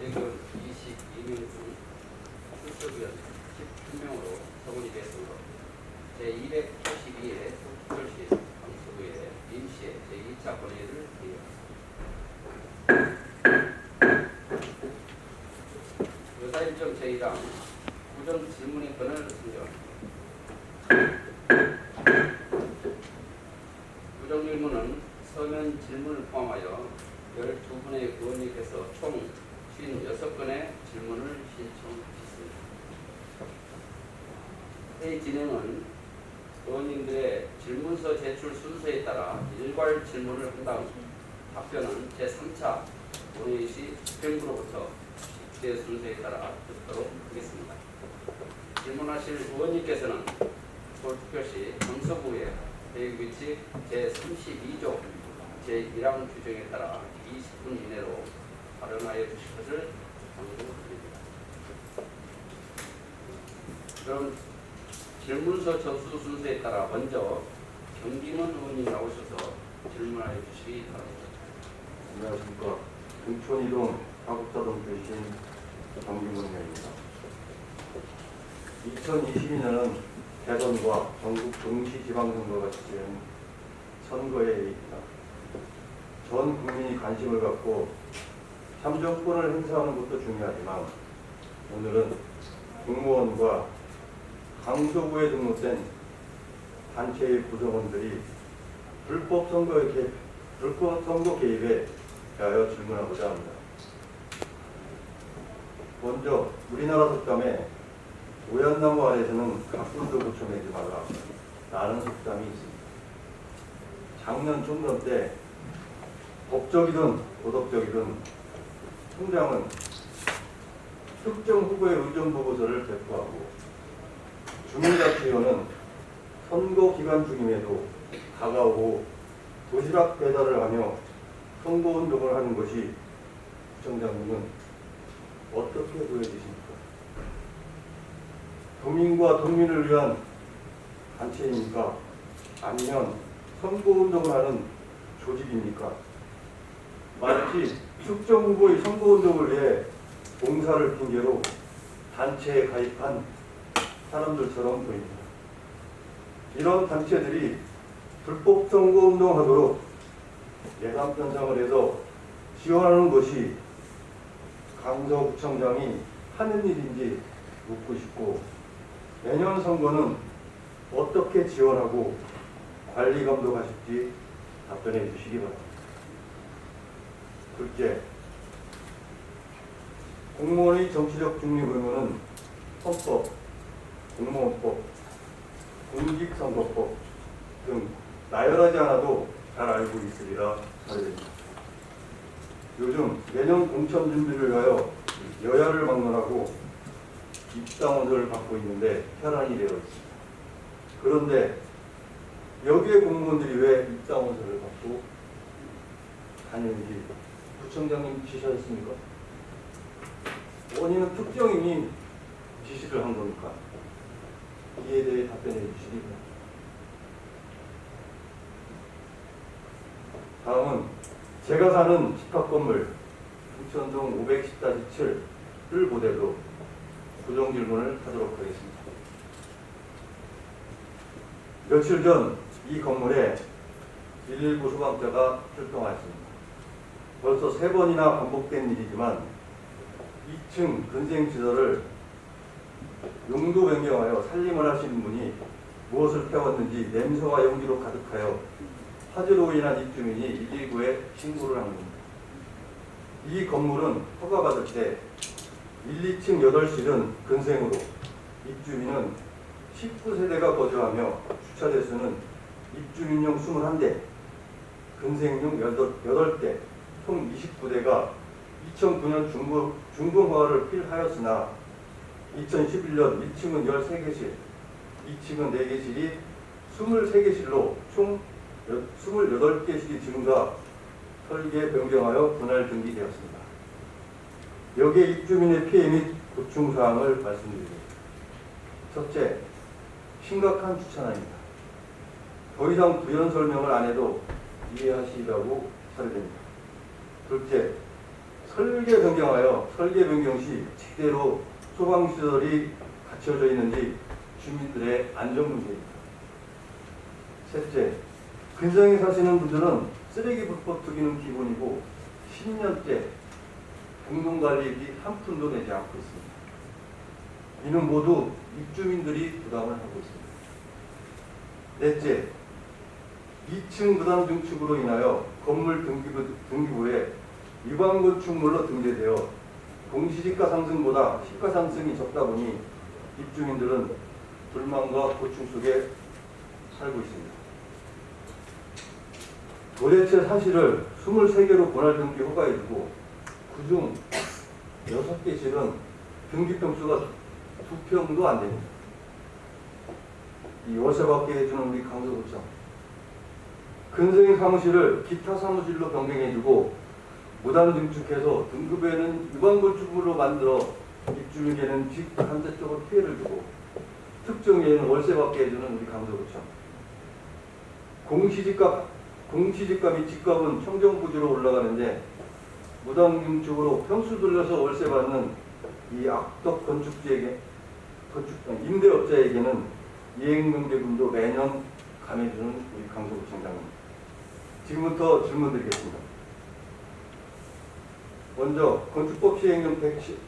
대의원 22명 중 출석위원 11명으로 서문이 되었으므로 제282회 특별시 강서구의 임시회 제2차 본회의를 개의합니다. 의사일정 제1항 구정 질문의 권한을 선정합니다. 구정 질문은 서면 질문을 포함하여 12분의 의원님께서 총 56건의 질문을 신청하셨습니다. 회의 진행은 의원님들의 질문서 제출 순서에 따라 일괄 질문을 한 다음 답변은 제3차 본회의 시 집행부로부터 집계 순서에 따라 듣도록 하겠습니다. 질문하실 의원님께서는 서울특별시 강서구의 회의규칙 제32조 제1항 규정에 따라 20분 이내로 발언하여 주실 것을 당부드립니다. 그럼 질문서 접수 순서에 따라 먼저 경기문 의원님 나오셔서 질문하여 주시기 바랍니다. 안녕하십니까. 금천이동 가국자동 출신 정기문 의원입니다. 2022년은 대선과 전국 동시지방선거가 지지한 선거의 해입니다. 전 국민이 관심을 갖고 참정권을 행사하는 것도 중요하지만 오늘은 공무원과 강서구에 등록된 단체의 구성원들이 불법 선거 개입에 대하여 질문하고자 합니다. 먼저 우리나라 속담에 오얏나무 아래에서는 가꾼도 고쳐내지 마라 라는 속담이 있습니다. 작년 총선 때 법적이든 도덕적이든 총장은 특정 후보의 의정보고서를 배포하고 주민자치위원은 선거 기간 중임에도 다가오고 도시락 배달을 하며 선거운동을 하는 것이 구청장님은 어떻게 보여지십니까? 도민과 동민을 위한 단체입니까? 아니면 선거운동을 하는 조직입니까? 마치 특정 후보의 선거운동을 위해 봉사를 핑계로 단체에 가입한 사람들처럼 보입니다. 이런 단체들이 불법 선거운동하도록 예산 편성을 해서 지원하는 것이 강서구청장이 하는 일인지 묻고 싶고, 내년 선거는 어떻게 지원하고 관리 감독하실지 답변해 주시기 바랍니다. 둘째, 공무원의 정치적 중립 의무는 헌법, 공무원법, 공직선거법 등 나열하지 않아도 잘 알고 있으리라 하렵니다. 요즘 내년 공천 준비를 위하여 여야를 막론하고 입당원서를 받고 있는데 혈안이 되어 있습니다. 그런데 여기에 공무원들이 왜 입당원서를 받고 다니는지 구청장님 지시하셨습니까? 원인은 특정인이 지시를 한 겁니까? 이에 대해 답변해 주시기 바랍니다. 다음은 제가 사는 집합건물 금천동 510-7을 모델로 구정질문을 하도록 하겠습니다. 며칠 전 이 건물에 119 소방차가 출동하였습니다. 벌써 3번이나 반복된 일이지만 2층 근생시설을 용도 변경하여 살림을 하시는 분이 무엇을 태웠는지 냄새와 연기로 가득하여 화재로 인한 입주민이 119에 신고를 한 겁니다. 이 건물은 허가받을 때 1, 2층 8실은 근생으로 입주민은 19세대가 거주하며 주차 대수는 입주민용 21대, 근생용 8대, 총 29대가 2009년 준공 허가를 필하였으나 2011년 1층은 13개실, 2층은 4개실이 23개실로 총 28개실이 증가, 설계 변경하여 분할 등기되었습니다. 여기에 입주민의 피해 및 고충사항을 말씀드립니다. 첫째, 심각한 주차난입니다. 더 이상 부연 설명을 안 해도 이해하시리라고 사례됩니다. 둘째, 설계 변경 시 제대로 소방시설이 갖춰져 있는지 주민들의 안전 문제입니다. 셋째, 근성에 사시는 분들은 쓰레기 불법 투기는 기본이고 10년째 공동관리비 한 푼도 내지 않고 있습니다. 이는 모두 입주민들이 부담을 하고 있습니다. 넷째, 2층 부담 증축으로 인하여 건물 등기부에 위반 건축물로 등재되어 공시지가 상승보다 시가 상승이 적다 보니 입주민들은 불만과 고충 속에 살고 있습니다. 도대체 사실을 23개로 분할 등기 허가해주고 그중 6개 실은 등기 평수가 2평도 안 됩니다. 이 월세받게 해주는 우리 강서구청 근생 사무실을 기타 사무실로 변경해주고 무단 증축해서 등급에는 위반 건축물로 만들어 입주민에게는 직간접적으로 피해를 주고 특정에는 월세받게 해주는 우리 강서구청 공시지가 및 집값은 청정부지로 올라가는데 무단 증축으로 평수 들여서 월세받는 이 악덕 임대업자에게는 이행명제금도 매년 감해주는 우리 강서구청장님. 지금부터 질문드리겠습니다. 먼저 건축법 시행령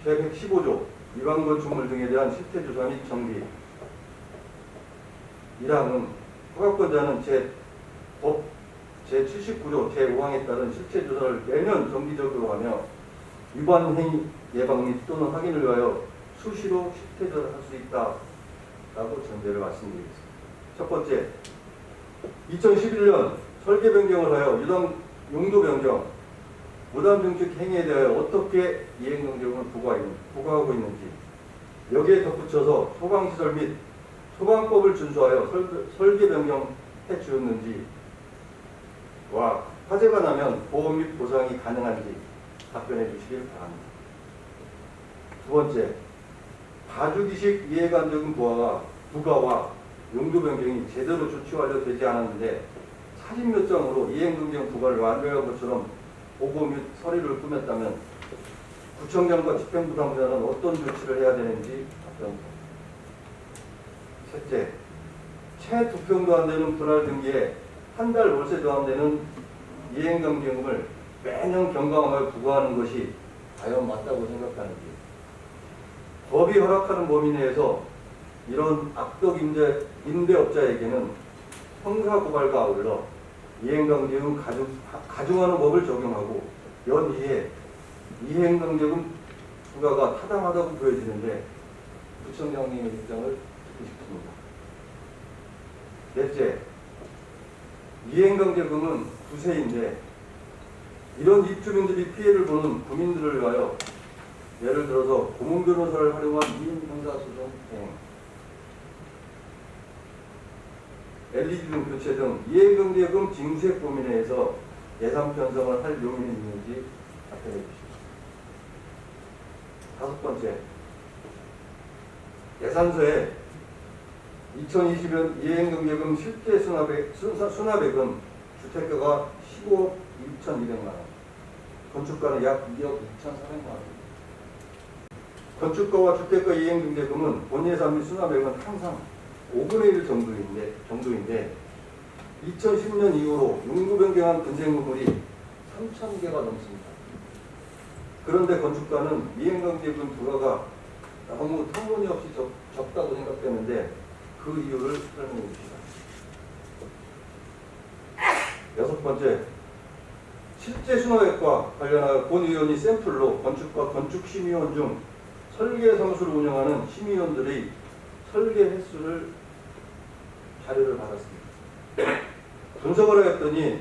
제115조 위반 건축물 등에 대한 실태조사 및 정비 1항은 허가권자는 법 제79조 제5항에 따른 실태조사를 매년 정기적으로 하며 위반 행위 예방 및 또는 확인을 위하여 수시로 실태조사를 할 수 있다라고 전제를 말씀드리겠습니다. 첫 번째, 2011년 설계 변경을 하여 용도 변경, 무단 증축 행위에 대하여 어떻게 이행정제금을 부과하고 있는지, 여기에 덧붙여서 소방시설 및 소방법을 준수하여 설계 변경해 주었는지, 와 화재가 나면 보험 및 보상이 가능한지 답변해 주시길 바랍니다. 두 번째, 다주기식 이해관적인 부과와 용도 변경이 제대로 조치 완료되지 않았는데 사진 몇 장으로 이행정제금 부과를 완료한 것처럼 보고 및 서류를 꾸몄다면 구청장과 집행부담자는 어떤 조치를 해야 되는지 답변. 셋째, 채 2평도 안 되는 분할 등기에 한 달 월세도 안 되는 이행정제금을 매년 경감하여 부과하는 것이 과연 맞다고 생각하는지, 법이 허락하는 범위 내에서 이런 악덕 임대업자에게는 형사고발과 아울러 이행강제금 가중하는 법을 적용하고 연이에 이행강제금 부과가 타당하다고 보여지는데 구청장님의 입장을 듣고 싶습니다. 넷째, 이행강제금은 구세인데 이런 입주민들이 피해를 보는 구민들을 위하여 예를 들어서 고문변호사를 활용한 이인형사소송 대행, LED 등 교체 등 이행강제금 징수액 범위 내에서 예산 편성을 할 용인이 있는지 답변해 주십시오. 다섯 번째, 예산서에 2020년 이행강제금 실제 수납액은 주택가가 15억 2,200만 원, 건축가는 약 2억 2,400만 원. 건축가와 주택가 이행강제금은 본예산 및 수납액은 항상 5분의 1 정도인데 2010년 이후로 용도 변경한 근생 건물이 3,000개가 넘습니다. 그런데 건축가는 이행강제금 부과가 너무 터무니없이 적다고 생각되는데 그 이유를 설명해 주시다. 여섯 번째, 실제 수납액과 관련하여 본 의원이 샘플로 건축과 건축심의원 중 설계사무소를 운영하는 심의원들의 설계 횟수를 자료를 받았습니다. 분석을 하였더니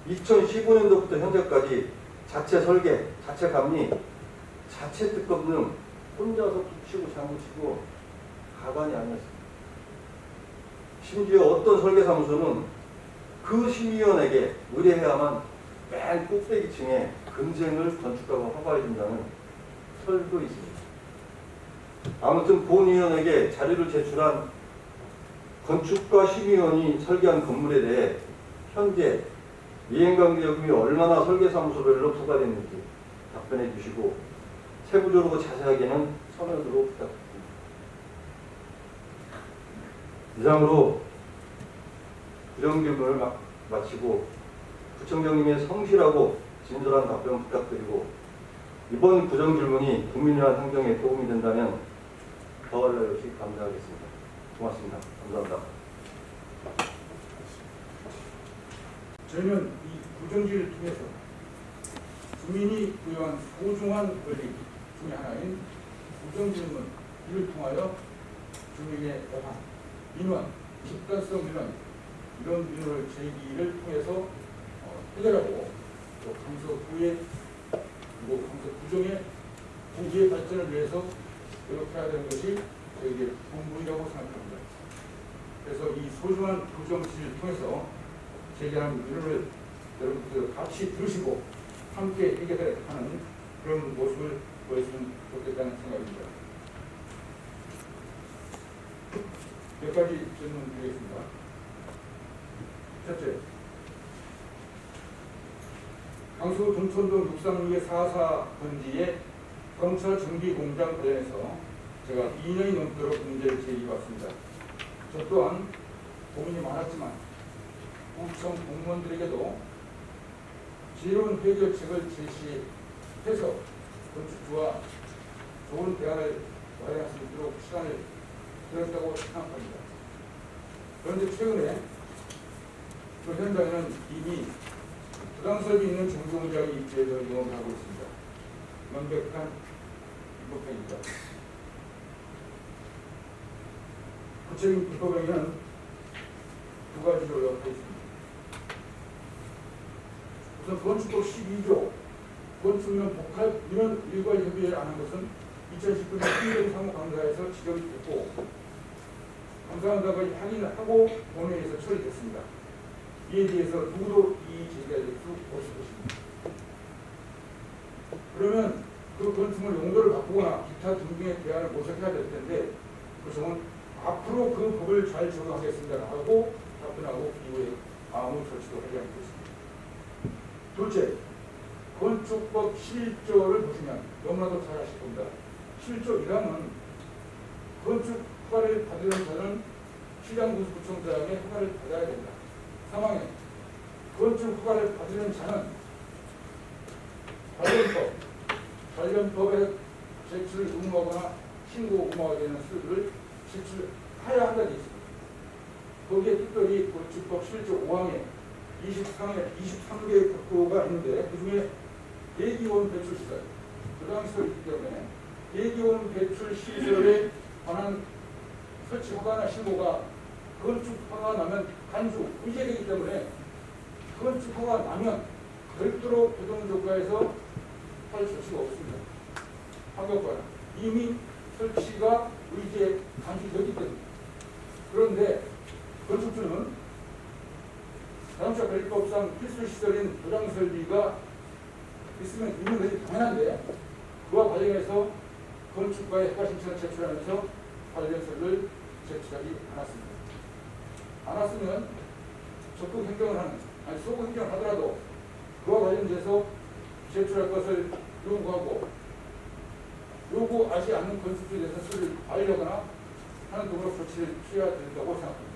2015년도부터 현재까지 자체 설계, 자체 감리, 자체 특검 등 혼자서 붙이고 장구치고 가관이 아니었습니다. 심지어 어떤 설계사무소는 그 심의원에게 의뢰해야만 맨 꼭대기층에 근생을 건축가가 허가해준다는 설도 있습니다. 아무튼 본 위원에게 자료를 제출한 건축가 심의원이 설계한 건물에 대해 현재 이행강제금이 얼마나 설계사무소별로 부과됐는지, 답변해 주시고 세부적으로 자세하게는 서면으로 부탁드립니다. 이상으로 부정질문을 마치고 구청장님의 성실하고 진솔한 답변 부탁드리고 이번 부정질문이 국민이란 환경에 도움이 된다면 더할 날 없이 감사하겠습니다. 고맙습니다. 감사합니다. 저희는 이 부정질을 통해서 주민이 부여한 소중한 권리 중에 하나인 부정질문 이를 통하여 주민의 오한, 민원, 집단성 민원 이런 민원을 제기를 통해서 해결하고 또 강서 구의 그리고 강서 구정의 구의 발전을 위해서 노력해야 되는 것이 저희의 본분이라고 생각합니다. 그래서 이 소중한 부정질을 통해서 제기하는 민원을 여러분들 같이 들으시고 함께 해결하는 그런 모습을 보였으면 좋겠다는 생각입니다. 몇 가지 질문 드리겠습니다. 첫째, 강서 동천동 636의 44번지의 경찰 정비공장 관련해서 제가 2년이 넘도록 문제를 제기해왔습니다. 저 또한 고민이 많았지만 구청 공무원들에게도 지혜로운 해결책을 제시해서 건축주와 좋은 대화를 마련할 수 있도록 시간을 들였다고 생각합니다. 그런데 최근에 그 현장에는 이미 부당설비 있는 정비공장이 입주해서 영업을 하고 있습니다. 명백한 불법행위입니다. 구체적인 불법행위는 두 가지로 요약하고 있습니다. 우선 건축법 12조 건축면 복합 민원 일괄 협의를 안 한 것은 2019년 행정 사무감사에서 지적이 됐고 감사원장과 확인하고 본회의에서 처리됐습니다. 이에 대해서 누구도 이의 제기할 수 없을 것입니다. 그러면 그 건축물 용도를 바꾸거나 기타 등등의 대안을 모색해야 될 텐데 구청은 앞으로 그 법을 잘 적용하겠습니다라고 답변하고 이후에 아무 조치도 하지 않고 있습니다. 둘째, 건축법 11조를 보시면 너무나도 잘 아실 겁니다. 11조 1항은 건축 허가를 받으는 자는 시장군수구청장의 허가를 받아야 된다. 3항에 건축 허가를 받으는 자는 관련법에 제출 의무하거나 신고 의무화가 되는 서류를 제출해야 한다는 게 있습니다. 거기에 특별히 건축법 11조 5항에 23개의 법규가 있는데 그중에 대기원 배출 시설, 부당시설이 있기 때문에 대기원 배출 시설에 관한 설치 허가나 신고가 건축 허가 나면 간주, 의제되기 때문에 건축 허가 나면 별도로 교통조과에서 할 조치가 없습니다. 환경과는 이미 설치가 의제 간주되기 때문에. 그런데 건축주는 자동차 관리법상 필수 시설인 도장 설비가 있으면 있는 것이 당연한데 그와 관련해서 건축가의 허가 신청을 제출하면서 관련 서류를 제출하지 않았습니다. 않았으면 적극 행정을 하는, 아니 소극 행정을 하더라도 그와 관련돼서 제출할 것을 요구하고 요구하지 않는 건축주에 대해서 서류를 발의하거나 하는 등으로 조치를 취해야 된다고 생각합니다.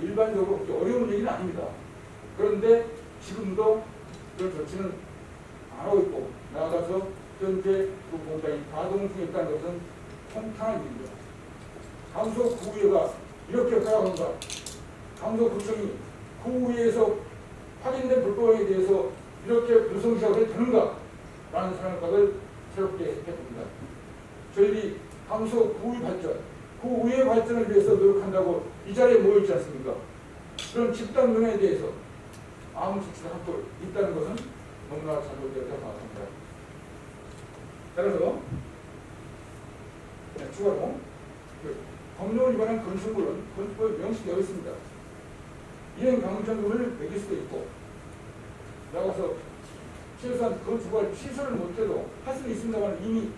일반적으로 그렇게 어려운 얘기는 아닙니다. 그런데 지금도 그런 조치는 안 하고 있고 나아가서 현재 그 공장이 가동 중에 있다는 것은 통탄한 일입니다. 강서구의회가 이렇게 허락한가? 강서구청이 구의회에서 확인된 불법에 대해서 이렇게 불성시하게 되는가? 라는 생각을 새롭게 해봅니다. 저희들이 강서구의 발전, 구의회 발전을 위해서 노력한다고 이 자리에 모여있지 않습니까? 그런 집단 문화에 대해서 아무 조치가 하고 있다는 것은 너무나 잘못되었다고 생각합니다. 따라서 추가로 법률 위반한 건축물은 건축법에 명시되어 있습니다. 이행 강정금을 매길 수도 있고 나가서 최소한 건축을 취소를 못해도 할 수는 있습니다만 이미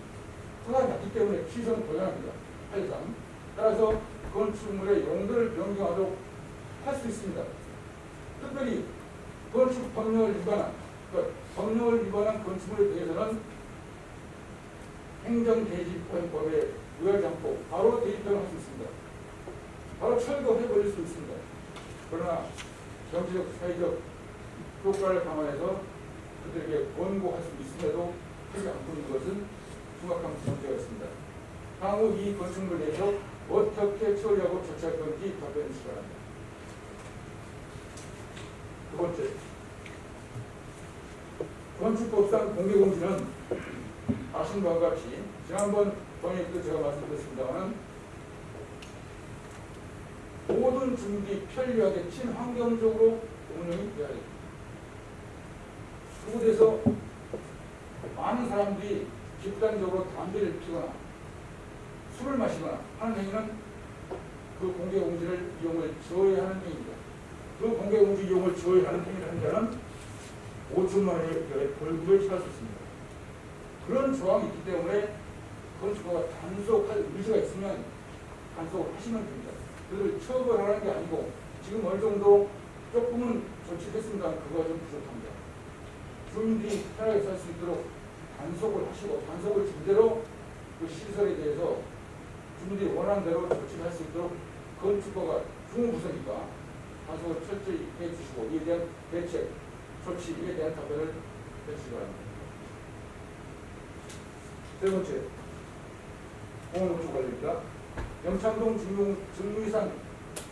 허가가 났기 때문에 취소는 고정합니다. 8.3 따라서 건축물의 용도를 변경하도록 할 수 있습니다. 특별히 건축 법령을 위반한, 그러니까 법령을 위반한 건축물에 대해서는 행정대집행법에 의하지 않고 바로 대집행을 할 수 있습니다. 바로 철거해버릴 수 있습니다. 그러나 정치적, 사회적 효과를 감안해서 그들에게 권고할 수 있음에도 하지 않고 있는 것은 심각한 문제가 있습니다. 향후 이 건축물에 대해서 어떻게 처리하고 조치할 건지 답변해 주시기 바랍니다. 두 번째, 건축법상 공개공지는 아시는 바와 같이 지난번 번에도 제가 말씀드렸습니다만 모든 주민들이 편리하게 친환경적으로 운영이 돼야 됩니다. 그곳에서 많은 사람들이 집단적으로 담배를 피거나 술을 마시거나 하는 행위는 그 공개공지를 이용을 저해하는 행위입니다. 그 공개공지 이용을 저해하는 행위를 한 자는 5천만 원의 벌금을 처할 수 있습니다. 그런 조항이 있기 때문에 건축가가 단속할 의지가 있으면 단속을 하시면 됩니다. 그들을 처벌하는 게 아니고 지금 어느 정도 조금은 조치했습니다. 그거가 좀 부족합니다. 주민들이 편하게 살 수 있도록 단속을 하시고 단속을 제대로 그 시설에 대해서 주민들이 원하는 대로 조치를 할 수 있도록 건축가가 중부서니까 단속을 철저히 해주시고 이에 대한 대책, 조치에 대한 답변을 해주시기 바랍니다. 세 번째, 공원노조 관리입니다. 영창동 증류산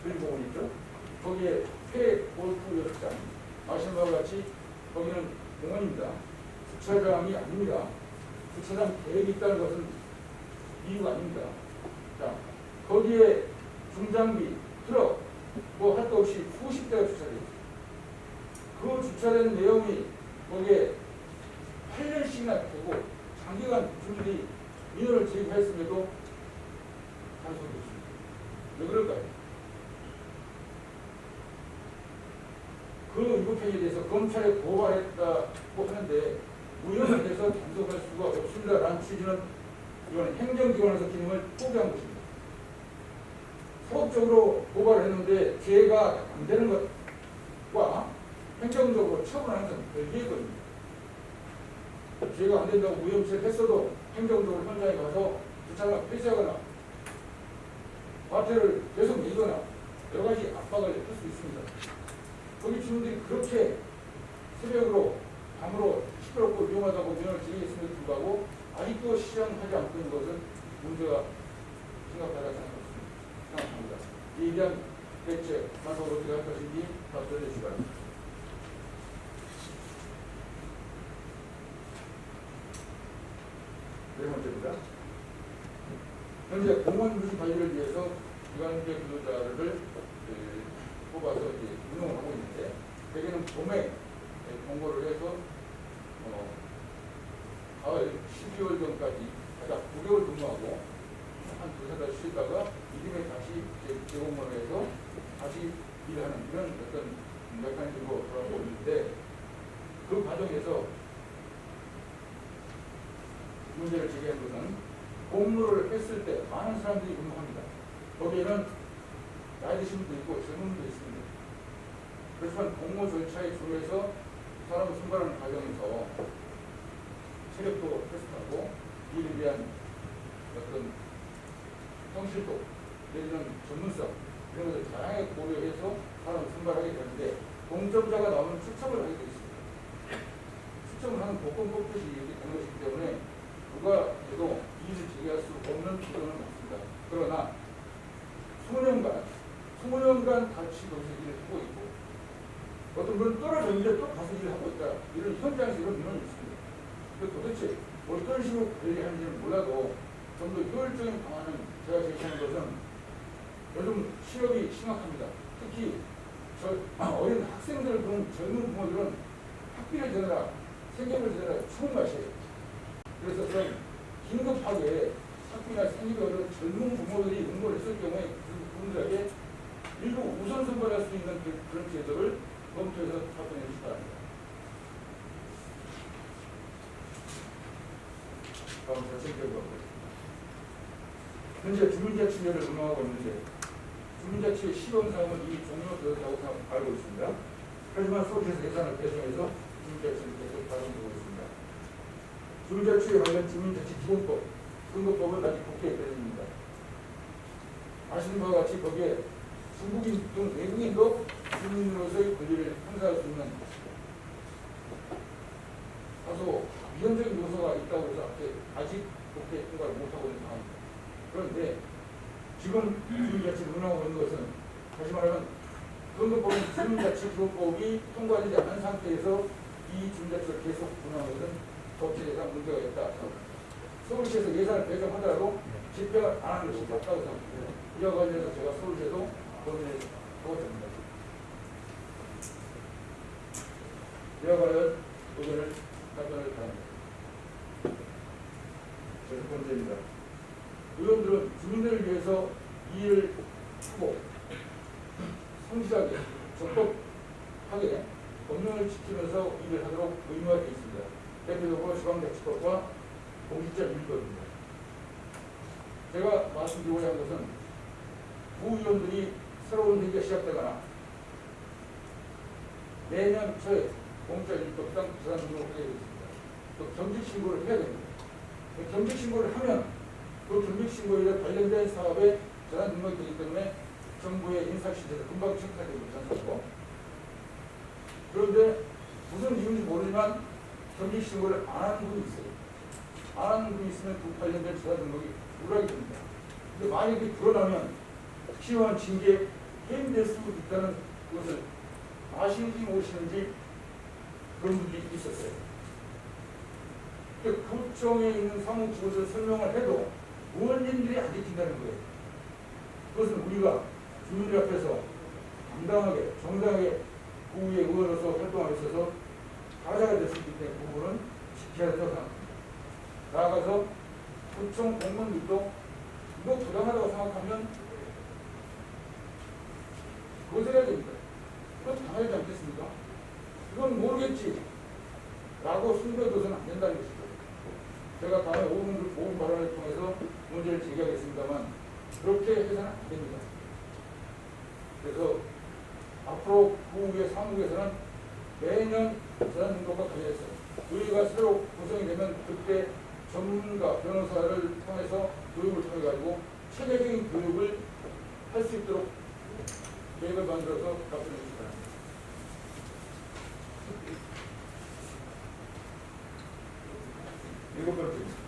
그린공원 있죠? 거기에 폐골프 여섯장 아시는 바와 같이 거기는 공원입니다. 주차장이 아닙니다. 주차장 계획이 있다는 것은 이유가 아닙니다. 자, 거기에 중장비, 트럭 뭐 할 것 없이 수십 대가 주차되어 있습니다. 그 주차된 내용이 거기에 8년씩이나 되고 장기간 주민들이 민원을 제기했음에도 단속이 됐습니다. 왜 그럴까요? 그 위법행위에 대해서 검찰에 고발했다고 하는데 무혐의에 대해서 단속할 수가 없습니다라는 취지는 이건 행정기관에서 기능을 포기한 것입니다. 소극적으로 고발을 했는데 죄가 안 되는 것과 행정적으로 처분하는 것은 별개의 겁니다. 죄가 안 된다고 무혐의를 했어도 행정적으로 현장에 가서 주차장을 폐쇄하거나 과태료를 계속 내거나 여러 가지 압박을 할 수 있습니다. 거기 주민들이 그렇게 새벽으로 밤으로 시끄럽고 위험하다고 민원을 제기했음에도 불구하고 아직도 시정하지 않고 있는 것은 문제가 심각하다고 생각합니다. 이에 대한 대책, 단속을 어떻게 할 것인지 답변해 주시기 바랍니다. 네 번째입니다. 현재 공원 유지 관리를 위해서 기관계 근로자를 뽑아서 이제 운영을 하고 있는데 대개는 봄에 공고를 해서 가을 12월 전까지 약 9개월 근무하고 한 두세 달 쉬다가 이듬해 다시 재공모를 해서 다시 일하는 이런 어떤 메커니즘으로 돌아가고 있는데 그 과정에서 문제를 제기한 것은 공모를 했을 때 많은 사람들이 근무합니다. 거기에는 나이 드신 분도 있고 젊은 분도 있습니다. 그렇지만 공모 절차에 조회해서 사람을 선발하는 과정에서 체력도 테스트하고 일에 대한 어떤 성실도 내지는 전문성 이런 것을 다양하게 고려해서 사람을 선발하게 되는데 동점자가 나오면 추첨을 하게 되어 있습니다. 추첨을 하는 복권 뽑듯이 이렇게 되는 것이기 때문에 누가 해도 이의를 제기할 수 없는 구조는 맞습니다. 그러나 20년간 같이 거기서 일을 하고 있고 어떤 분은 떨어졌는데 또 가서 일을 하고 있다. 이런 현장에서 이런 민원이 있습니다. 도대체 어떤 식으로 관리하는지는 몰라도 좀 더 효율적인 방안을 제가 제시하는 것은 요즘 실업이 심각합니다. 특히 어린 학생들을 보는 젊은 부모들은 학비를 내느라 생계를 내느라 죽은 맛이에요. 그래서 그런 긴급하게 학비나 생계를 얻은 젊은 부모들이 응모를 했을 경우에 그분들에게 일부 우선 선발할 수 있는 그런 제도를 검토해서 답변해 주시기 바랍니다. 다음 자체교육하고 현재 주민자치제를 운영하고 있는데 주민자치의 시범사업은 이미 종료되었다고 알고 있습니다. 하지만 수업에서 예산을 배정해서 주민자치를 계속 발행되고 있습니다. 주민자치에 관련 주민자치 기본법 선거법은 아직 국회에 내립니다. 아시는 바와 같이 거기에 중국인 등 외국인도 주민으로서의 권리를 행사할 수 있는 다소 위헌적인 요소가 있다고 해서 아직 국회에 통과를 못하고 있는 상황입니다. 그런데 지금 주민자치를 운영하고 있는 것은 다시 말하면 선거법은 주민자치기본법이 통과되지 않은 상태에서 이 주민자치를 계속 운영하는 것은 법제상 문제가 있다. 서울시에서 예산을 배정하더라도 집행을 안 하는 것이 맞다고 생각합니다. 이와 관련해서 제가 서울시에도 고민을 하고 있습니다. 이와 관련 의견을 답변을 바랍니다. 첫 번째입니다. 의원들은 주민들을 위해서 일을 하고 성실하게 적법하게 법령을 지키면서 일을 하도록 의무가 되어 있습니다. 대표적으로 지방자치법과 공직자 윤리법입니다. 제가 말씀드리고자 하는 것은 구의원들이 새로운 회기가 시작되거나 내년 초에 공직자 윤리법상 재산 등록을 하게 되어 있습니다. 또 겸직신고를 해야 됩니다. 겸직신고를 하면 그 겸직신고에 관련된 사업에 재산 등록이 되기 때문에 정부의 인사시제를 금방 체크하게 되지 않습니까? 그런데 무슨 이유인지 모르지만 겸직신고를 안 하는 분이 있어요. 안 하는 분이 있으면 그 관련된 재산 등록이 불하게 됩니다. 근데 만약에 드러나면 필요한 징계에 해임될 수도 있다는 것을 아시는지 모르시는지 그런 분들이 있었어요. 구청에 있는 사무직원들 설명을 해도 의원님들이 안 지킨다는 거예요. 그것은 우리가 주민들 앞에서 당당하게 정당하게 구의 의원으로서 활동하고 있어서 가자가 될 수 있기 때문에 그 부분은 지켜야 된다고 생각합니다. 나아가서 구청 공무원들도 이거 부당하다고 생각하면 그것을 해야 됩니다. 그건 당하지 않겠습니까? 이건 모르겠지 라고 숨겨둬서는 안 된다는 것이죠. 제가 다음에 5분 발언을 통해서 문제를 제기하겠습니다만 그렇게 해서는 안 됩니다. 그래서 앞으로 구의 사무국에서는 매년 재산 등록과 관련해서 의회가 새로 구성이 되면 그때 전문가 변호사를 통해서 교육을 통해 가지고 체계적인 교육을 할 수 있도록 계획을 만들어서 답변해 주시기 바랍니다. 일곱 번째입니다.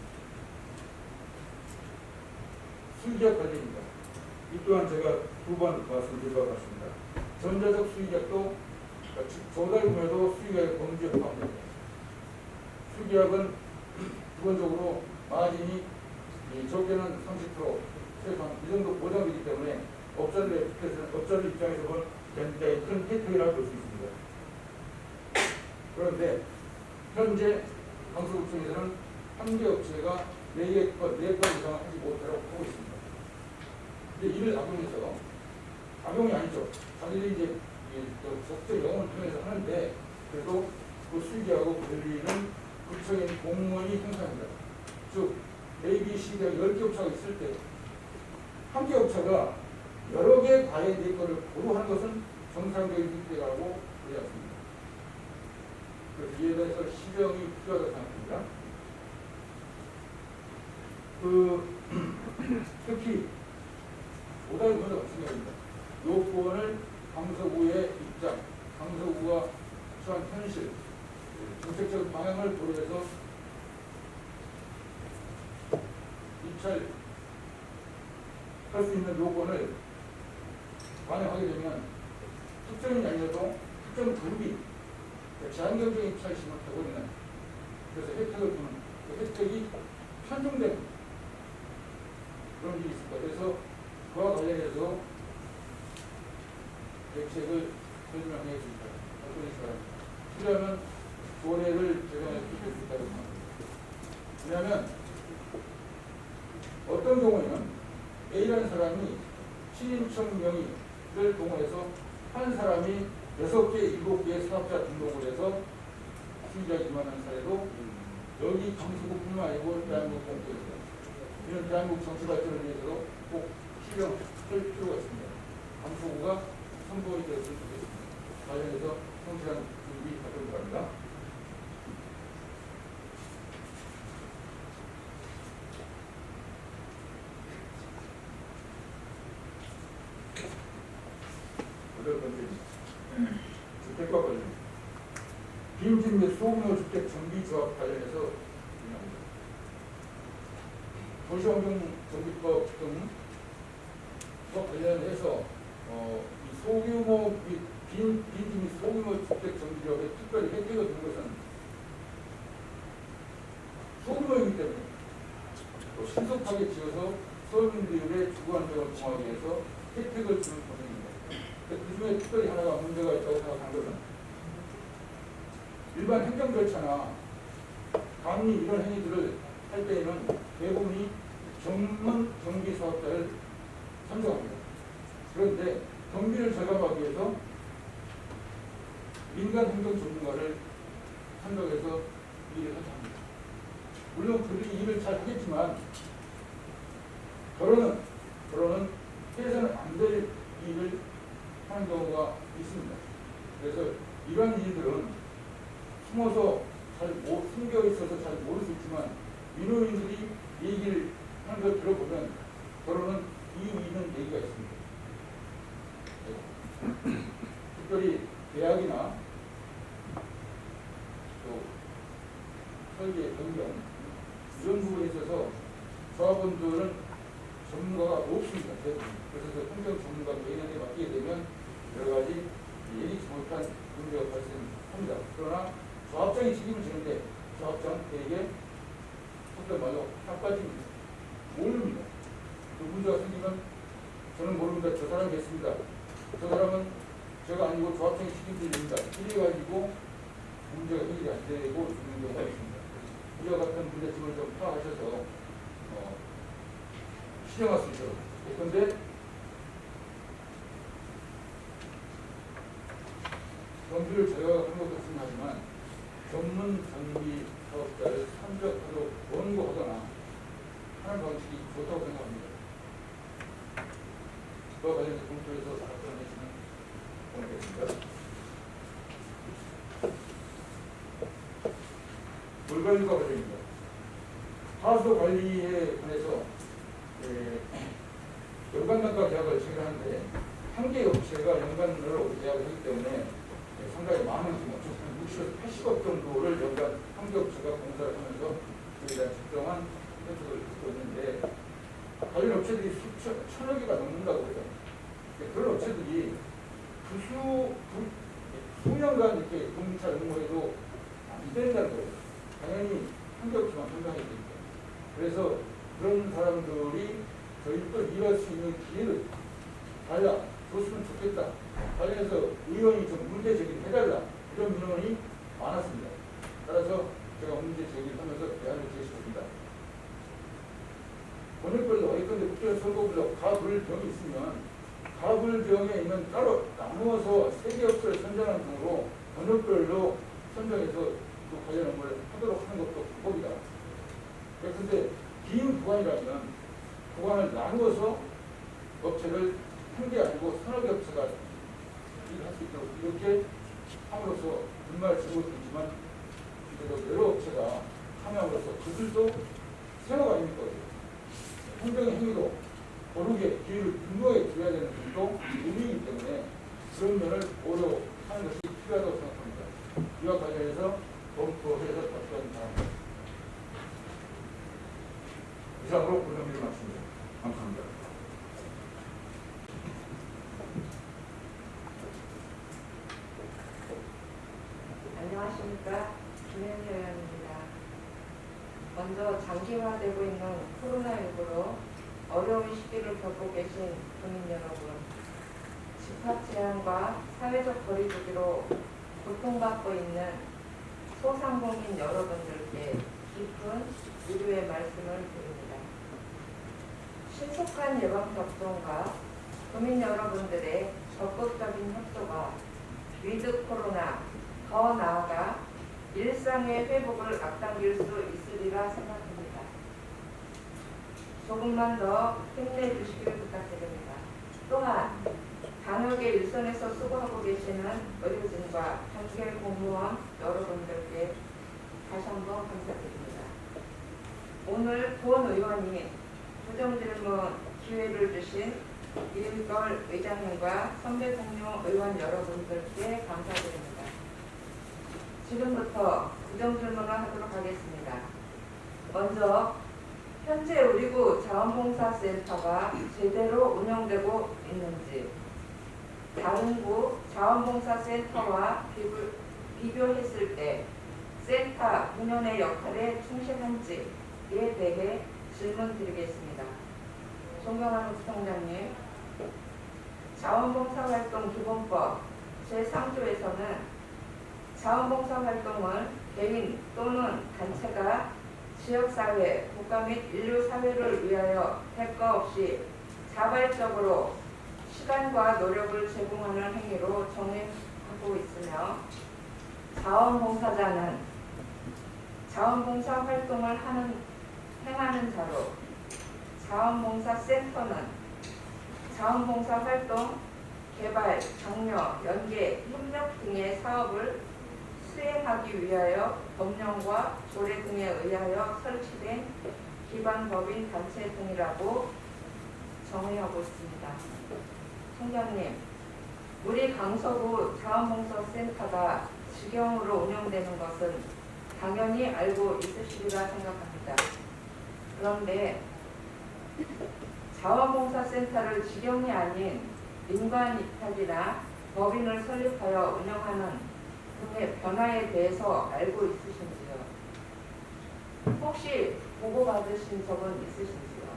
수의계약 관리입니다. 이 또한 제가 두 번 말씀드린 것 같습니다. 전자적 수의계약도 조달금에도 수의계약 범주에 포함됩니다. 수의계약은 기본적으로 마진이 적게는 30%, 최소한 이 정도 보장되기 때문에 업자들 입장에서 보면 굉장히 큰 혜택이라고 볼 수 있습니다. 그런데 현재 강서구청에서는 한 개 업체가 4건 이상 하지 못하도록 하고 있습니다. 근데 이를 악용해서, 악용이 아니죠. 자기들이 이제 적절 영업을 통해서 하는데, 그래도 그 수의계하고 관리는 구청인 공무원이 행사합니다. 즉, A, B, C 대학 10개 업체가 있을 때, 한 개 업체가 여러 개 과외 4건을 고루 하는 것은 정상적인 형태라고 그러지 않습니다. 그래서 이에 대해서 시정이 필요하다고 생각합니다. 특히 오다리 먼저 말씀드립니다. 요건을 강서구의 입장, 강서구가 처한 현실, 정책적 방향을 고려해서 입찰할 수 있는 요건을 반영하게 되면 특정인이 아니어도 특정 그룹이 제한경쟁 입찰 시험을 해버리는, 그래서 혜택을 주는 그 혜택이 편중되는 그런 일이 있습니다. 그래서 그와 관련해서 대책을 설명하겠습니다. 필요하면 조례를 제정할 수 있다고 생각합니다. 왜냐하면 어떤 경우에는 A라는 사람이 7인천 명의를 동원해서 한 사람이 6개, 7개의 사업자 등록을 해서 수의자에 임하는 사례도 여기 강서구뿐만 아니고 대한민국 공통입니다. 이런 대한민국 정치 발전을 위해서도 꼭 실행할 필요가 있습니다. 강서구가 선보이 되었으면 좋겠습니다. 관련해서 성실한 준비 부탁드립니다. 바랍니다. 빈집 및 소규모 주택 정비조합 관련해서 논의합니다. 도시환경정비법 등과 관련해서 이 소규모 및 빈집 및 소규모 주택 정비조합에 특별히 혜택을 준 것은 소규모이기 때문에 또 신속하게 지어서 서민들의 주거 안정을 도모하기 위해서 혜택을 주는 법입니다. 그 중에 특별히 하나가 문제가 있다고 생각하는 것은 일반 행정 절차나 감리 이런 행위들을 할 때에는 대부분이 전문 정비 사업자를 선정합니다. 그런데 경비를 절감하기 위해서 민간 행정 전문가를 선정해서 일을 하게 합니다. 물론 그들이 일을 잘 하겠지만 결혼은 해서는 안 될 일을 하는 경우가 있습니다. 그래서 이러한 일들은 숨어서 숨겨 있어서 잘 모를 수 있지만 민원인들이 얘기를 하는 걸 들어보면 결혼은 이유 있는 얘기가 있습니다. 특별히 대학이나 또 설계, 변경 이런 부분에 있어서 조합원들은 전문가가 없습니다. 그래서 행정 전문가 개인에게 맡기게 되면 여러 가지 예기치 못한 문제가 발생합니다. 그러나 조합장이 책임을 지는데 조합장 대개 속된 말로 탑까지입니다. 모릅니다. 그 문제가 생기면 저는 모릅니다. 저 사람이 했습니다. 저 사람은 제가 아니고 조합장이 책임집니다. 이래가지고 문제가 해결이 안 되고 있는 경우가 있습니다. 이와 같은 문제점을 좀 파악하셔서 실행할 수 있도록. 그런데 경비를 제어하는 것도 중요하지만 전문 정비 사업자를 선적하도록 권고하거나 하는 방식이 좋다고 생각합니다. 그와 관련해서 검토해서 답변해주시면 고맙겠습니다. 물관리과 관련입니다. 하수 관리에 관해서 연간단가 계약을 체결하는데 한 개 업체가 연간으로 계약을 하기 때문에 상당히 많은 규모, 60에서 80억 정도를 연간 한 개 업체가 공사를 하면서 그에 대한 적정한 혜택을 받고 있는데 관련 업체들이 천여 개가 넘는다고 해요. 그런 업체들이 수년간 이렇게 공차 업무해도 안 된다는 거예요. 당연히 한 개 업체만 선정해야 되니까. 그래서 그런 사람들이 저희도 일할 수 있는 기회를 줬으면 좋겠다. 관련해서 의원이 좀 문제 제기를 해달라. 이런 민원이 많았습니다. 따라서 제가 문제 제기를 하면서 대안을 제시했습니다. 권역별로 예컨대 국제선거구역 가불병이 있으면 가불병에 있는 따로 나누어서 3개 업체를 선정하는 등으로 권역별로 선정해서 그 관련 업무를 하도록 하는 것도 방법이다. 그런데 긴 구간이라면 구간을 나누어서 업체를 한 개 아니고 서너 개 업체가 일을 할 수 있도록 이렇게 함으로써 불만을 지고 있지만 그래도 여러 업체가 참여함으로써 그들도 생각 아닙니까? 행정의 행위도 고르게 기회를 분명하게 줘야 되는 것도 의미이기 때문에 그런 면을 고려하는 것이 필요하다고 생각합니다. 이와 관련해서 검토해서 답변 바랍니다. 이상으로 본회의를 마칩니다. 감사합니다. 안녕하십니까. 김현희 의원입니다. 먼저 장기화되고 있는 코로나19로 어려운 시기를 겪고 계신 국민 여러분, 집합 제한과 사회적 거리두기로 고통받고 있는 소상공인 여러분들께 깊은 위로의 말씀을 드립니다. 신속한 예방접종과 국민 여러분들의 적극적인 협조가 위드 코로나, 더 나아가 일상의 회복을 앞당길 수 있으리라 생각합니다. 조금만 더 힘내주시길 부탁드립니다. 또한 방역의 일선에서 수고하고 계시는 의료진과 관계 공무원 여러분들께 다시 한번 감사드립니다. 오늘 본 의원이 부정질문 기회를 주신 이은걸 의장님과 선배 동료 의원 여러분들께 감사드립니다. 지금부터 구정 질문을 하도록 하겠습니다. 먼저 현재 우리구 자원봉사센터가 제대로 운영되고 있는지, 다른 구 자원봉사센터와 비교했을 때 센터 운영의 역할에 충실한지에 대해 질문 드리겠습니다. 존경하는 부총장님, 자원봉사활동 기본법 제3조에서는 자원봉사활동은 개인 또는 단체가 지역사회, 국가 및 인류사회를 위하여 대가 없이 자발적으로 시간과 노력을 제공하는 행위로 정의하고 있으며, 자원봉사자는 자원봉사 활동을 행하는 자로, 자원봉사센터는 자원봉사 활동, 개발, 장려, 연계, 협력 등의 사업을 수행하기 위하여 법령과 조례 등에 의하여 설치된 기반법인 단체 등이라고 정의하고 있습니다. 총장님, 우리 강서구 자원봉사센터가 직영으로 운영되는 것은 당연히 알고 있으시리라 생각합니다. 그런데 자원봉사센터를 직영이 아닌 민관 입찰이나 법인을 설립하여 운영하는 등의 변화에 대해서 알고 있으신지요? 혹시 보고받으신 적은 있으신지요?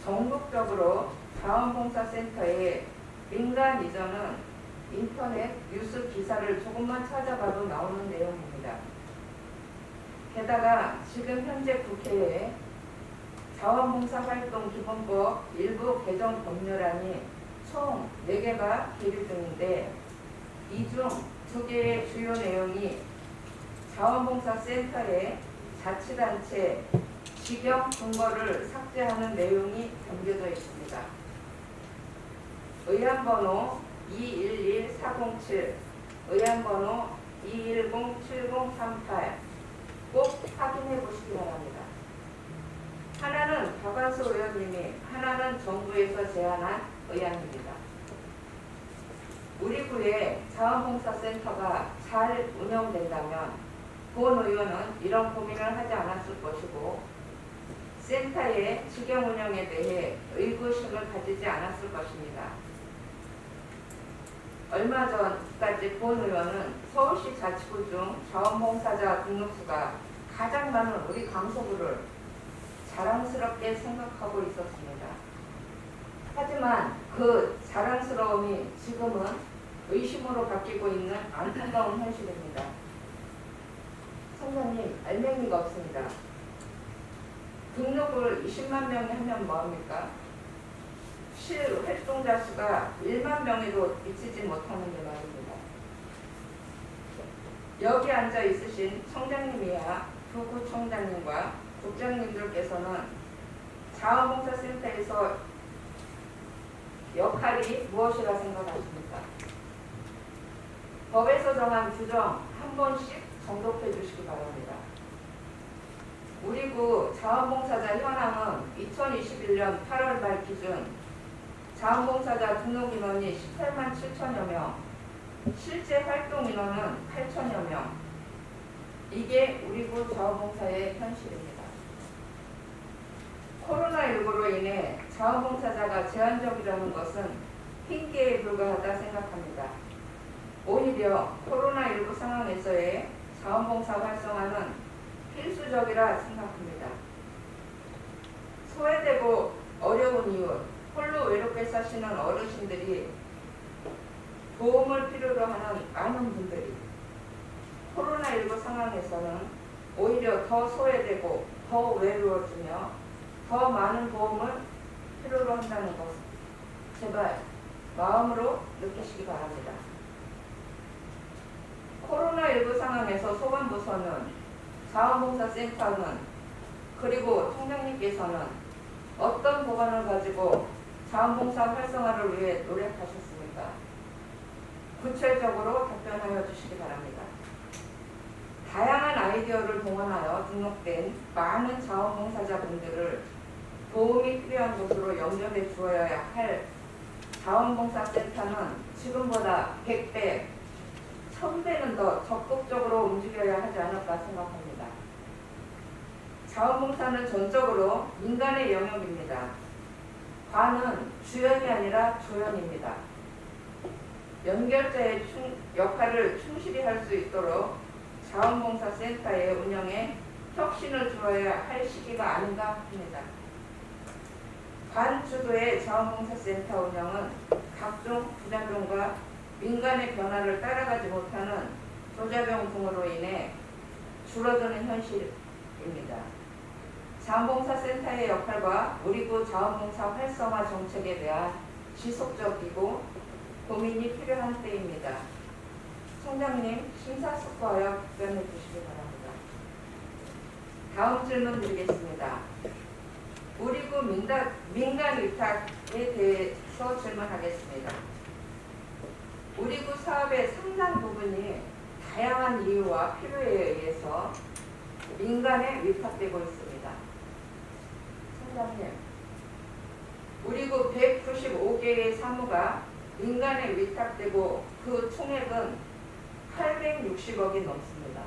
전국적으로 자원봉사센터의 민간 이전은 인터넷 뉴스 기사를 조금만 찾아봐도 나오는 내용입니다. 게다가 지금 현재 국회에 자원봉사활동 기본법 일부 개정 법률안이 총 4개가 계류 중인데, 이 중 2개의 주요 내용이 자원봉사센터의 자치단체 직영 근거를 삭제하는 내용이 담겨져 있습니다. 의안번호 211407, 의안번호 2107038 꼭 확인해 보시기 바랍니다. 하나는 박완수 의원님이, 하나는 정부에서 제안한 의안입니다. 우리 구에 자원봉사센터가 잘 운영된다면 본 의원은 이런 고민을 하지 않았을 것이고, 센터의 직영 운영에 대해 의구심을 가지지 않았을 것입니다. 얼마 전까지 본 의원은 서울시 자치구 중 자원봉사자 등록수가 가장 많은 우리 강서구를 자랑스럽게 생각하고 있었습니다. 하지만 그 자랑스러움이 지금은 의심으로 바뀌고 있는 안타까운 현실입니다. 선생님, 알맹이가 없습니다. 등록을 20만 명이 하면 뭐합니까? 실 활동자 수가 1만 명에도 미치지 못하는데 말입니다. 여기 앉아 있으신 청장님이야 부구 청장님과 국장님들께서는 자원봉사센터에서 역할이 무엇이라 생각하십니까? 법에서 정한 규정 한 번씩 정독해 주시기 바랍니다. 우리 구 자원봉사자 현황은 2021년 8월 말 기준 자원봉사자 등록 인원이 18만 7천여 명, 실제 활동 인원은 8천여 명. 이게 우리 구 자원봉사의 현실입니다. 코로나19로 인해 자원봉사자가 제한적이라는 것은 핑계에 불과하다 생각합니다. 오히려 코로나19 상황에서의 자원봉사 활성화는 필수적이라 생각합니다. 소외되고 어려운 이웃, 홀로 외롭게 사시는 어르신들이 도움을 필요로 하는 많은 분들이 코로나19 상황에서는 오히려 더 소외되고 더 외로워지며 더 많은 도움을 필요로 한다는 것, 제발 마음으로 느끼시기 바랍니다. 코로나19 상황에서 소관부서는, 자원봉사센터는, 그리고 총장님께서는 어떤 법안을 가지고 자원봉사 활성화를 위해 노력하셨습니까? 구체적으로 답변하여 주시기 바랍니다. 다양한 아이디어를 동원하여 등록된 많은 자원봉사자분들을 도움이 필요한 곳으로 연결해 주어야 할 자원봉사센터는 지금보다 100배, 1000배는 더 적극적으로 움직여야 하지 않을까 생각합니다. 자원봉사는 전적으로 민간의 영역입니다. 관은 주연이 아니라 조연입니다. 연결자의 역할을 충실히 할 수 있도록 자원봉사센터의 운영에 혁신을 주어야 할 시기가 아닌가 합니다. 관 주도의 자원봉사센터 운영은 각종 부작용과 민간의 변화를 따라가지 못하는 조작용 등으로 인해 줄어드는 현실입니다. 자원봉사센터의 역할과 우리구 자원봉사 활성화 정책에 대한 지속적이고 고민이 필요한 때입니다. 총장님, 심사숙고하여 답변해 주시기 바랍니다. 다음 질문 드리겠습니다. 우리구 민간 위탁에 대해서 질문하겠습니다. 우리구 사업의 상당 부분이 다양한 이유와 필요에 의해서 민간에 위탁되고 있습니다. 총장님, 우리구 195개의 사무가 민간에 위탁되고 그 총액은 860억이 넘습니다.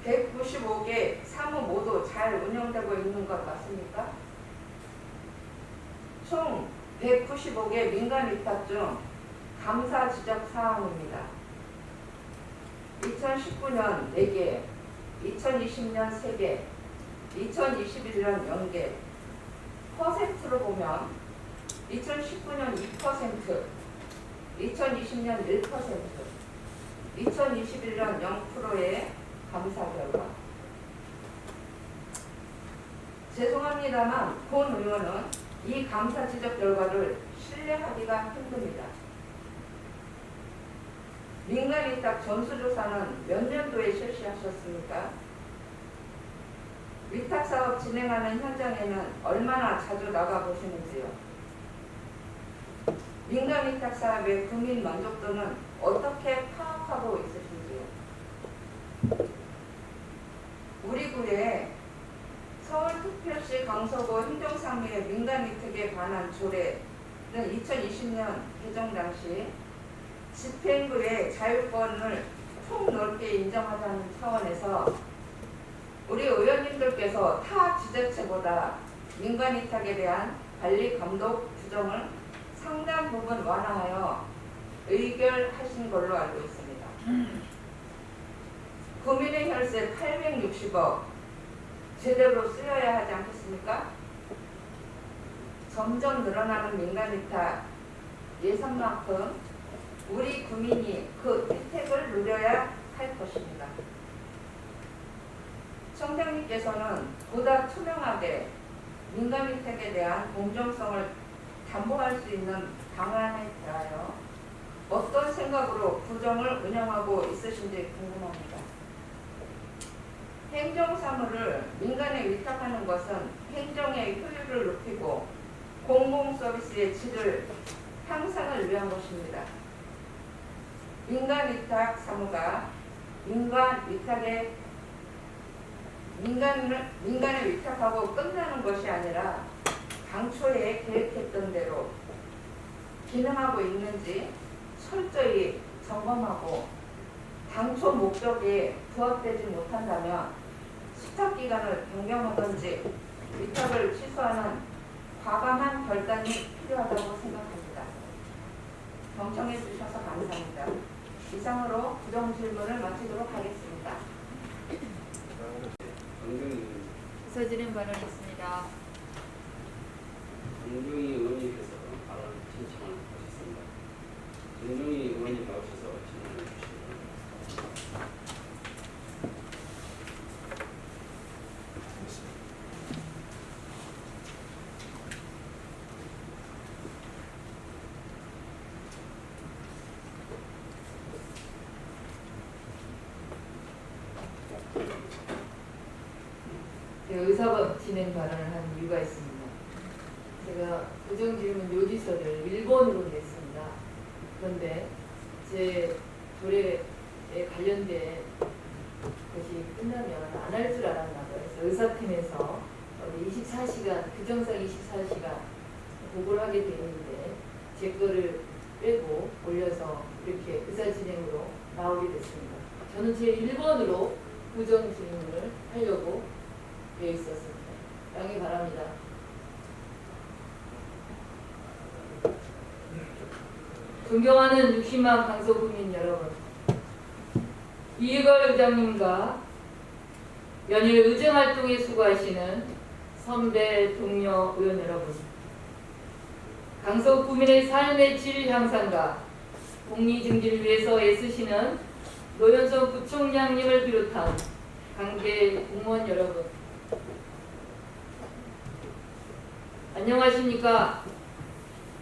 195개 사무 모두 잘 운영되고 있는 것 맞습니까? 총 195개 민간 위탁 중 감사 지적 사항입니다. 2019년 4개, 2020년 3개, 2021년 0개. 퍼센트로 보면 2019년 2%, 2020년 1%, 2021년 0%의 감사 결과. 죄송합니다만 본 의원은 이 감사 지적 결과를 신뢰하기가 힘듭니다. 민간 위탁 전수조사는 몇 년도에 실시하셨습니까? 위탁 사업 진행하는 현장에는 얼마나 자주 나가보시는지요? 민간 위탁 사업의 국민 만족도는 어떻게 파악하고 있으신지요? 우리 구에 서울특별시 강서구 행정상무의 민간 위탁에 관한 조례는 2020년 개정 당시 집행부의 자율권을 폭넓게 인정하자는 차원에서 우리 의원님들께서 타 지자체보다 민간 위탁에 대한 관리 감독 규정을 상당 부분 완화하여 의결하신 걸로 알고 있습니다. 국민의 혈세 860억 제대로 쓰여야 하지 않겠습니까? 점점 늘어나는 민간 위탁 예산만큼 우리 국민이 그 혜택을 누려야 할 것입니다. 청장님께서는 보다 투명하게 민간 위탁에 대한 공정성을 담보할 수 있는 방안에 대하여 어떤 생각으로 구정을 운영하고 있으신지 궁금합니다. 행정사무를 민간에 위탁하는 것은 행정의 효율을 높이고 공공서비스의 질을 향상을 위한 것입니다. 민간 위탁 사무가 민간에 위탁하고 끝나는 것이 아니라 당초에 계획했던 대로 기능하고 있는지 철저히 점검하고 당초 목적에 부합되지 못한다면 수탁기간을 변경하든지 위탁을 취소하는 과감한 결단이 필요하다고 생각합니다. 경청해 주셔서 감사합니다. 이상으로 부정 질문을 마치도록 하겠습니다. 부서진행 발언했습니다. 정중희 의원님께서 발언 신청을 하셨습니다. 정중희 의원님 나오셔서 질문해 주시기 바랍니다. 의사법 진행 발언을 한 이유가 있습니다. 제가 부정질문 요지서를 일본어로 냈습니다. 그런데 제 조례에 관련된 것이 끝나면 안 할 줄 알았나 봐요. 그래서 의사팀에서 24시간, 규정상 24시간 보고를 하게 되는데 제 거를 빼고 올려서 이렇게 의사 진행으로 나오게 됐습니다. 저는 제 1번으로 부정 질문을 하려고 되어 있었습니다. 양해 바랍니다. 존경하는 60만 강서구민 여러분, 이해걸 의장님과 연일 의정활동에 수고하시는 선배 동료 의원 여러분, 강서구민의 삶의 질 향상과 공리증진을 위해서 애쓰시는 노현석 부총장님을 비롯한 관계 공무원 여러분, 안녕하십니까.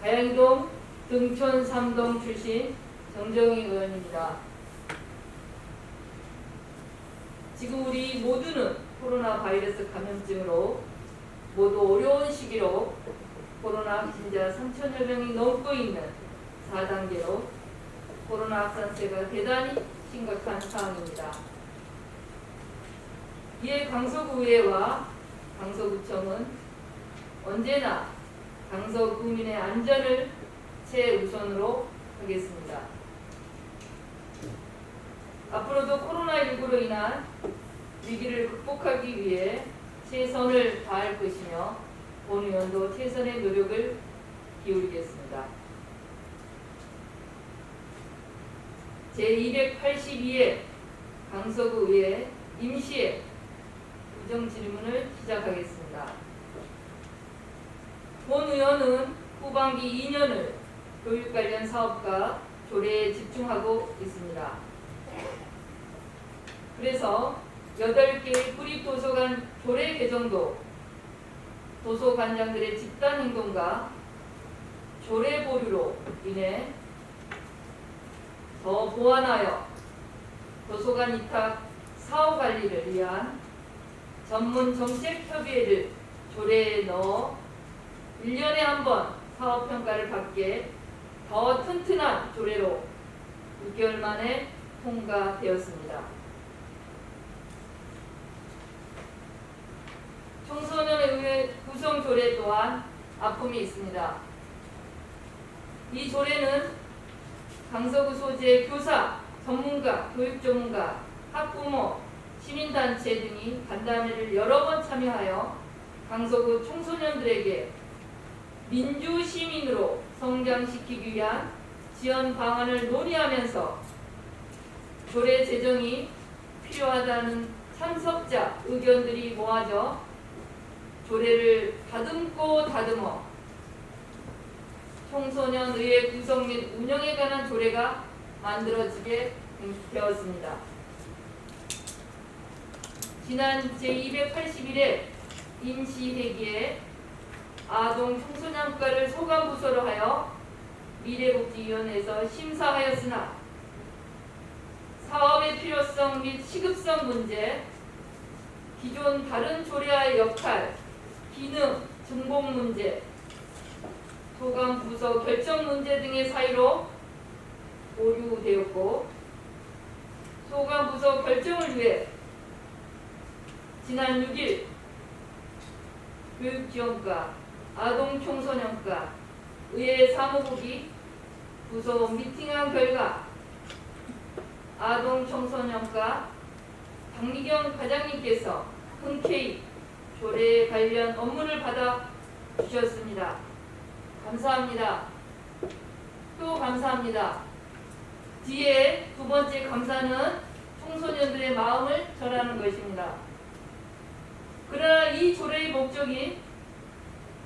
가양동 등촌 3동 출신 정정희 의원입니다. 지금 우리 모두는 코로나 바이러스 감염증으로 모두 어려운 시기로 코로나 확진자 3천여 명이 넘고 있는 4단계로 코로나 확산세가 대단히 심각한 상황입니다. 이에 강서구의회와 강서구청은 언제나 강서구민의 안전을 최우선으로 하겠습니다. 앞으로도 코로나19로 인한 위기를 극복하기 위해 최선을 다할 것이며 본 의원도 최선의 노력을 기울이겠습니다. 제282회 강서구의회 임시회 의정질문을 시작하겠습니다. 본 의원은 후반기 2년을 교육 관련 사업과 조례에 집중하고 있습니다. 그래서 8개의 구립도서관 조례 개정도 도서관장들의 집단 행동과 조례 보류로 인해 더 보완하여 도서관 위탁 사후 관리를 위한 전문 정책 협의회를 조례에 넣어 1년에 한 번 사업 평가를 받게 더 튼튼한 조례로 6개월 만에 통과되었습니다. 청소년의회 구성 조례 또한 아픔이 있습니다. 이 조례는 강서구 소재의 교사, 전문가, 교육 전문가, 학부모, 시민단체 등이 간담회를 여러 번 참여하여 강서구 청소년들에게 민주시민으로 성장시키기 위한 지원 방안을 논의하면서 조례 제정이 필요하다는 참석자 의견들이 모아져 조례를 다듬고 다듬어 청소년의회 구성 및 운영에 관한 조례가 만들어지게 되었습니다. 지난 제281회 임시회기에 아동 청소년과를 소관부서로 하여 미래복지위원회에서 심사하였으나 사업의 필요성 및 시급성 문제, 기존 다른 조례와의 역할, 기능, 증복 문제, 소관부서 결정 문제 등의 사유로 보류되었고, 소관부서 결정을 위해 지난 6일 교육지원과 아동청소년과 의회 사무국이 부서 미팅한 결과 아동청소년과 박미경 과장님께서 흔쾌히 조례 관련 업무를 받아 주셨습니다. 감사합니다. 또 감사합니다. 뒤에 두 번째 감사는 청소년들의 마음을 전하는 것입니다. 그러나 이 조례의 목적이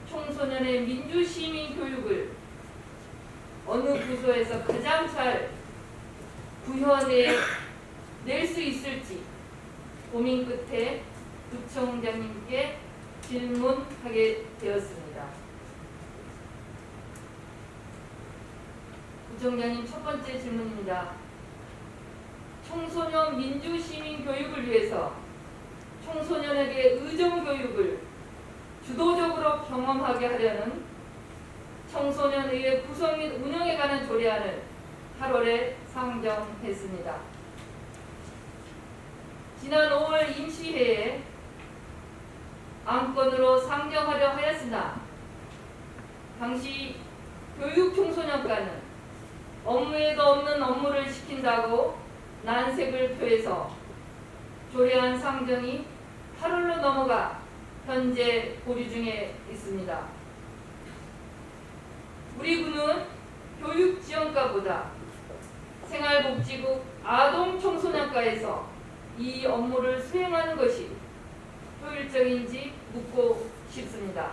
청소년의 민주시민 교육을 어느 부서에서 가장 잘 구현해낼 수 있을지 고민 끝에 부총장님께 질문하게 되었습니다. 부총장님, 첫 번째 질문입니다. 청소년 민주시민 교육을 위해서 청소년에게 의정교육을 주도적으로 경험하게 하려는 청소년의회 구성 및 운영에 관한 조례안을 8월에 상정했습니다. 지난 5월 임시회에 안건으로 상정하려 하였으나 당시 교육청소년과는 업무에도 없는 업무를 시킨다고 난색을 표해서 조례안 상정이 8월로 넘어가 현재 보류 중에 있습니다. 우리 군은 교육지원과보다 생활복지국 아동청소년과에서 이 업무를 수행하는 것이 효율적인지 묻고 싶습니다.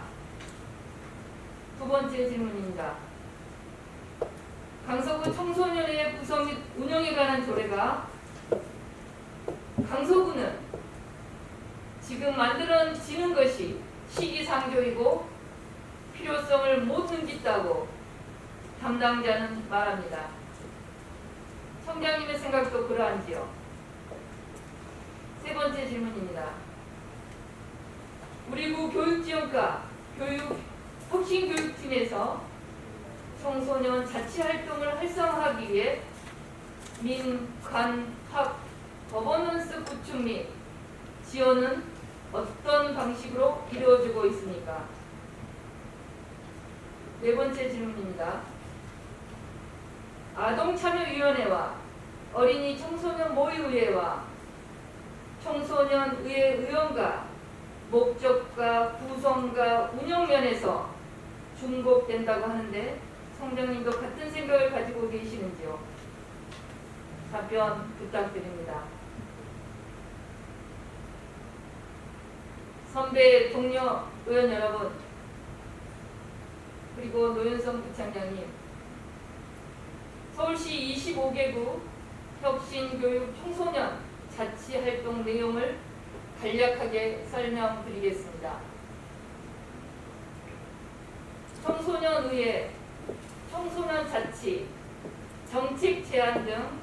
두 번째 질문입니다. 강서구 청소년의 구성 및 운영에 관한 조례가 강서구는 지금 만들어지는 것이 시기상조이고 필요성을 못 느낀다고 담당자는 말합니다. 청장님의 생각도 그러한지요? 세 번째 질문입니다. 우리 구 교육지원과 혁신교육팀에서 청소년 자치활동을 활성화하기 위해 민, 관, 학, 거버넌스 구축 및 지원은 어떤 방식으로 이루어지고 있습니까? 네 번째 질문입니다. 아동참여위원회와 어린이 청소년 모의의회와 청소년의회 의원과 목적과 구성과 운영 면에서 중복된다고 하는데 성장님도 같은 생각을 가지고 계시는지요? 답변 부탁드립니다. 선배 동료 의원 여러분, 그리고 노윤성 부총장님, 서울시 25개구 혁신교육 청소년 자치활동 내용을 간략하게 설명드리겠습니다. 청소년의회, 청소년 자치, 정책 제안 등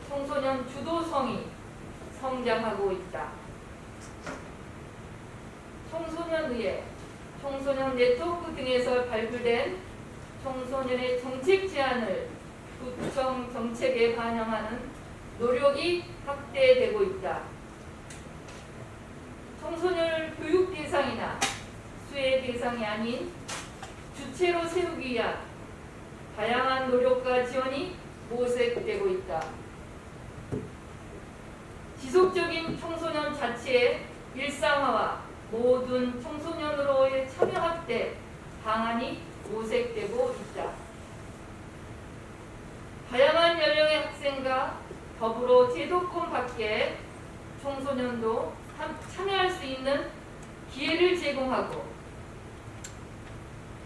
청소년 주도성이 성장하고 있다. 청소년의회, 청소년 네트워크 등에서 발굴된 청소년의 정책 제안을 구청 정책에 반영하는 노력이 확대되고 있다. 청소년을 교육 대상이나 수혜 대상이 아닌 주체로 세우기 위한 다양한 노력과 지원이 모색되고 있다. 지속적인 청소년 자치의 일상화와 모든 청소년으로의 참여 확대 방안이 모색되고 있다. 다양한 연령의 학생과 더불어 제도권 밖에 청소년도 참여할 수 있는 기회를 제공하고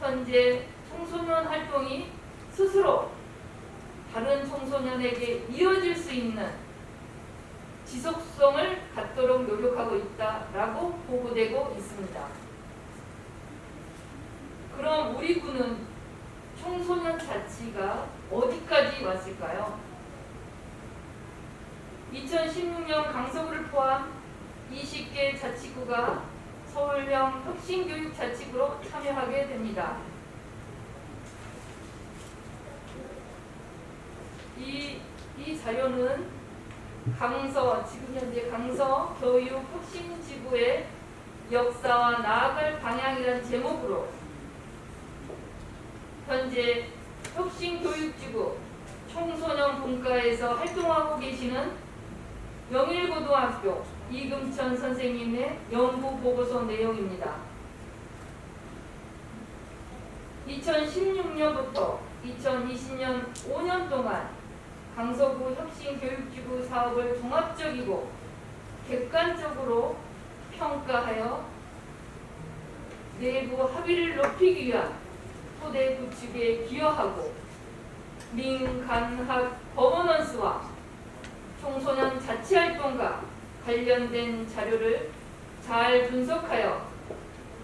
현재 청소년 활동이 스스로 다른 청소년에게 이어질 수 있는 지속성을 갖도록 노력하고 있다라고 보고되고 있습니다. 그럼 우리 구는 청소년 자치가 어디까지 왔을까요? 2016년 강서구를 포함 20개 자치구가 서울형 혁신교육자치구로 참여하게 됩니다. 이 자료는 지금 현재 강서 교육혁신지구의 역사와 나아갈 방향이라는 제목으로 현재 혁신교육지구 청소년 분과에서 활동하고 계시는 영일고등학교 이금천 선생님의 연구 보고서 내용입니다. 2016년부터 2020년 5년 동안 강서구 혁신교육지구 사업을 종합적이고 객관적으로 평가하여 내부 합의를 높이기 위한 토대 구축에 기여하고 민간학 거버넌스와 청소년 자치활동과 관련된 자료를 잘 분석하여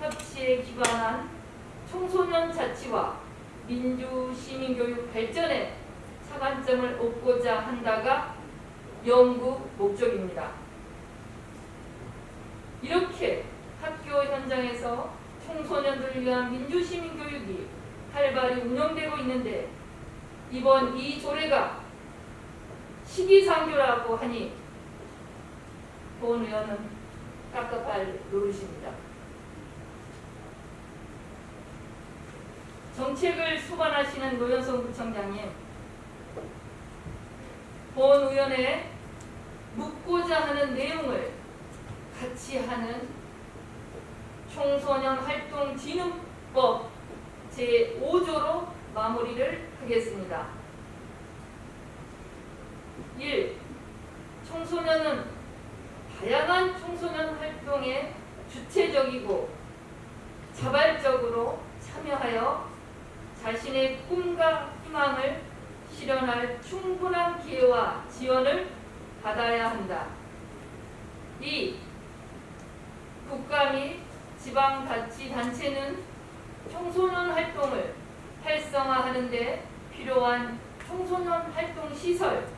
협치에 기반한 청소년 자치와 민주시민교육 발전에 차관점을 얻고자 한다가 연구 목적입니다. 이렇게 학교 현장에서 청소년들을 위한 민주시민교육이 활발히 운영되고 있는데 이번 이 조례가 시기상조라고 하니 본 의원은 깝깝할 노릇입니다. 정책을 수반하시는 노현성 부총장님, 본 의원의 묻고자 하는 내용을 같이 하는 청소년 활동 진흥법 제5조로 마무리를 하겠습니다. 1. 청소년은 다양한 청소년 활동에 주체적이고 자발적으로 참여하여 자신의 꿈과 희망을 실현할 충분한 기회와 지원을 받아야 한다. 2. 국가 및 지방자치단체는 청소년 활동을 활성화하는 데 필요한 청소년 활동 시설,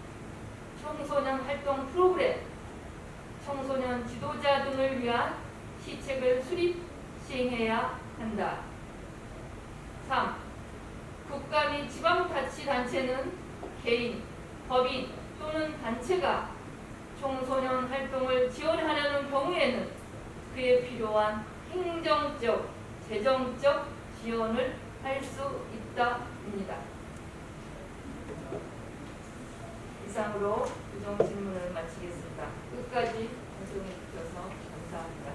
청소년 활동 프로그램, 청소년 지도자 등을 위한 시책을 수립, 시행해야 한다. 3. 국가 및 지방자치단체는 개인, 법인 또는 단체가 청소년 활동을 지원하려는 경우에는 그에 필요한 행정적, 재정적 지원을 할 수 있다입니다. 이상으로 부정 질문을 마치겠습니다. 끝까지 방송해 주셔서 감사합니다.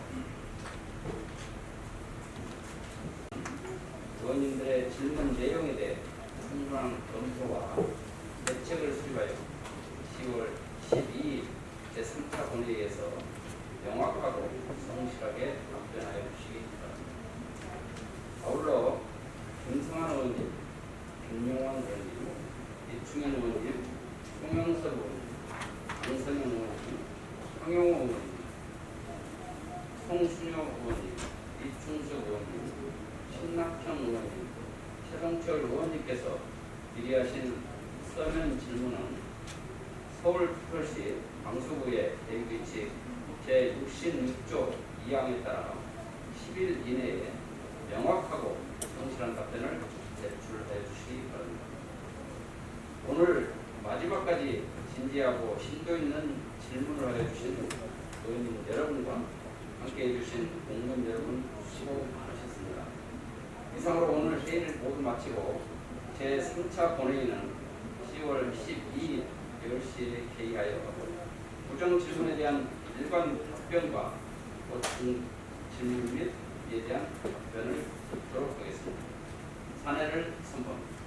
의원님들의 질문 내용에 대해 충분한 검토와 대책을 수립하여 10월 12일 제3차 본회의에서 명확하고 성실하게 답변하여 주시기 바랍니다. 아울러 김성환 의원님, 김용환 의원님, 이충현 의원님, 송영석 의원님, 안성현 의원님, 황영호 의원님, 송순효 의원님, 이충석 의원님, 신낙현 의원님, 최동철 의원님께서 질의하신 서면 질문은 서울특별시 강서구의 대규칙 제66조 2항에 따라 10일 이내에 명확하고 성실한 답변을 제출해 주시기 바랍니다. 오늘 마지막까지 진지하고 심도 있는 질문을 하여 주신 의원님 여러분과 함께해 주신 공무원 여러분 수고 많으셨습니다. 이상으로 오늘 회의를 모두 마치고 제3차 본회의는 10월 12일 10시에 개의하여 부정 질문에 대한 일반 답변과 보충 질문 및 이에 대한 답변을 듣도록 하겠습니다. 사내를 선포합니다.